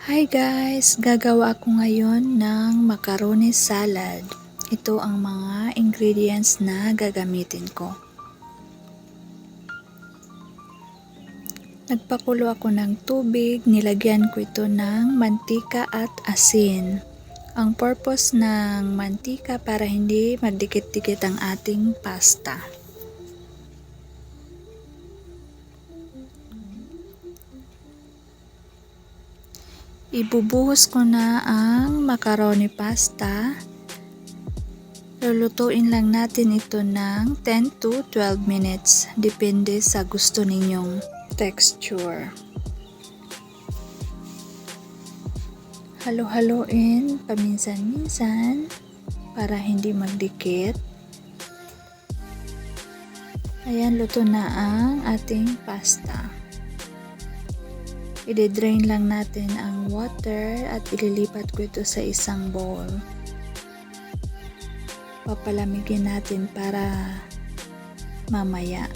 Hi guys! Gagawa ako ngayon ng macaroni salad. Ito ang mga ingredients na gagamitin ko. Nagpakulo ako ng tubig, nilagyan ko ito ng mantika at asin. Ang purpose ng mantika para hindi magdikit-dikit ang ating pasta. Ibubuhos ko na ang macaroni pasta. Lulutuin lang natin ito ng 10 to 12 minutes. Depende sa gusto ninyong texture. Halo-haloin paminsan-minsan para hindi magdikit. Ayan, luto na ang ating pasta. I-drain lang natin ang water at ililipat ko ito sa isang bowl. Papalamigin natin para mamaya.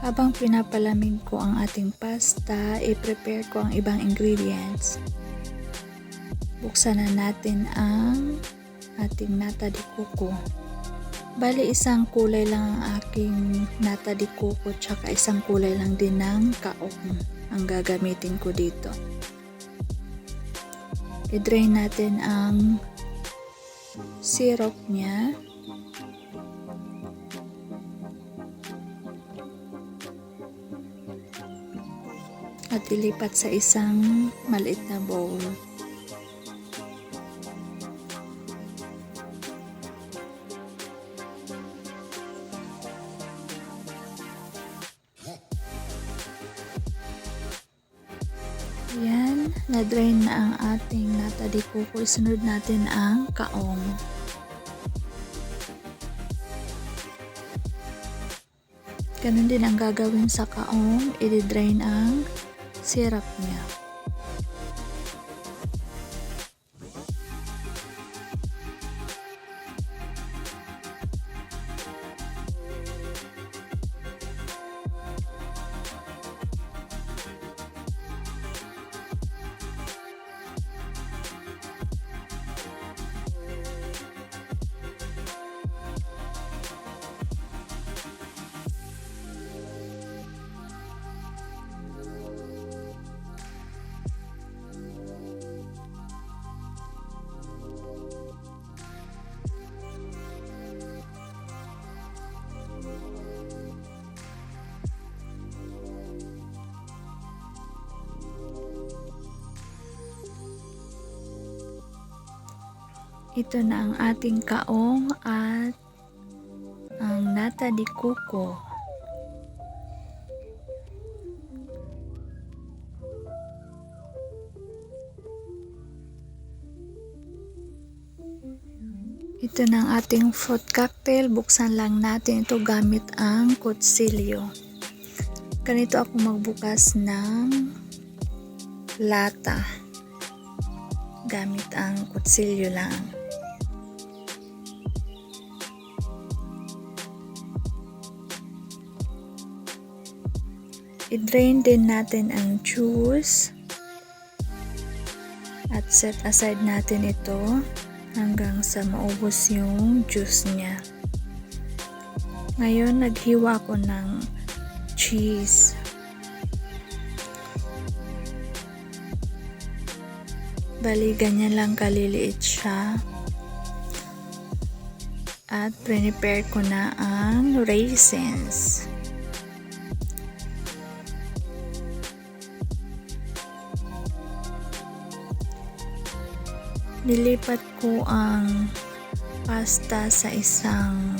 Habang pinapalamig ko ang ating pasta, i-prepare ko ang ibang ingredients. Buksan na natin ang ating nata de coco. Bali, isang kulay lang ang aking nata de coco tsaka isang kulay lang din ng kaong ang gagamitin ko dito. I-drain natin ang syrup niya. At ilipat sa isang maliit na bowl. Yan, na-drain na ang ating nata de coco. Isunod natin ang kaong. Ganun din ang gagawin sa kaong, i-drain ang syrup niya. Ito na ang ating kaong at ang nata de coco. Ito na ang ating fruit cocktail. Buksan lang natin ito gamit ang kutsilyo. Ganito ako magbukas ng lata. Gamit ang kutsilyo lang. I-drain din natin ang juice at set aside natin ito hanggang sa maubos yung juice niya. Ngayon, naghiwa ko ng cheese. Bali, ganyan lang kaliliit siya. At prepare ko na ang raisins. Nilipat ko ang pasta sa isang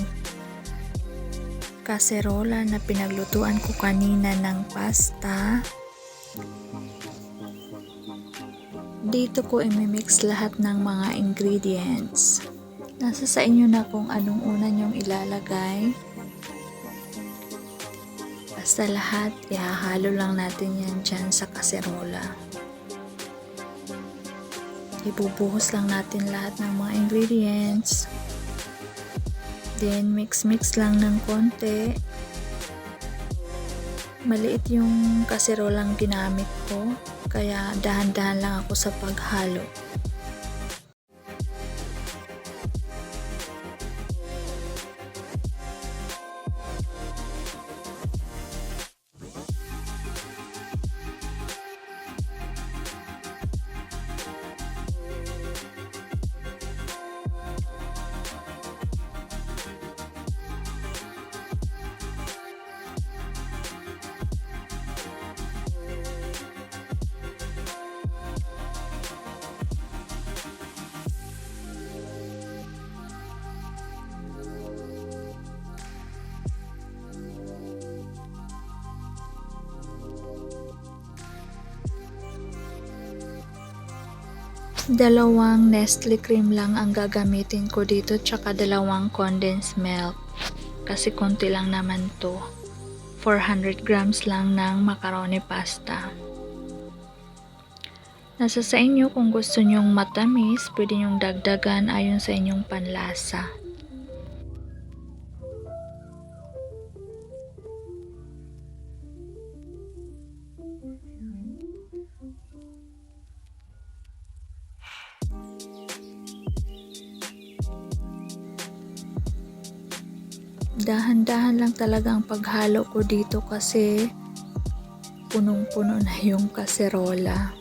kaserola na pinaglutuan ko kanina ng pasta. Dito ko i-mix lahat ng mga ingredients. Nasa sa inyo na kung anong una nyong ilalagay. Basta lahat, ihahalo lang natin yan dyan sa kaserola. Ibubuhos lang natin lahat ng mga ingredients. Then, mix lang ng konti. Maliit yung kaserolang ginamit ko, kaya dahan-dahan lang ako sa paghalo. Dalawang Nestle cream lang ang gagamitin ko dito, tsaka dalawang condensed milk. Kasi konti lang naman to. 400 grams lang ng macaroni pasta. Nasa sa inyo kung gusto nyong matamis, pwede nyong dagdagan ayon sa inyong panlasa. Dahan-dahan lang talaga ang paghalo ko dito kasi punong-puno na yung kaserola.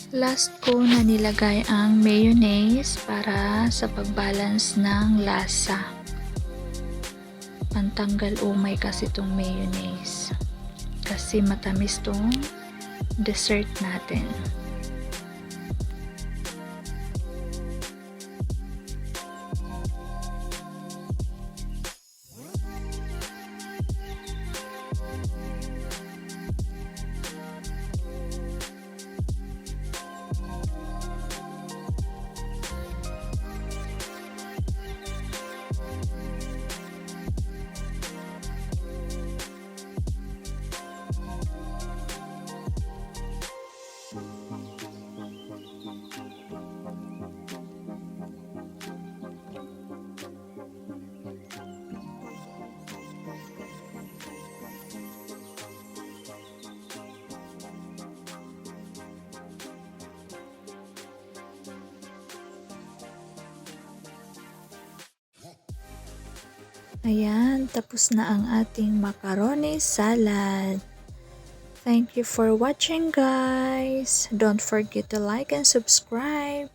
Last ko na nilagay ang mayonnaise para sa pagbalance ng lasa. Pantanggal umay kasi itong mayonnaise. Kasi matamis tong dessert natin. Ayan, tapos na ang ating macaroni salad. Thank you for watching, guys. Don't forget to like and subscribe.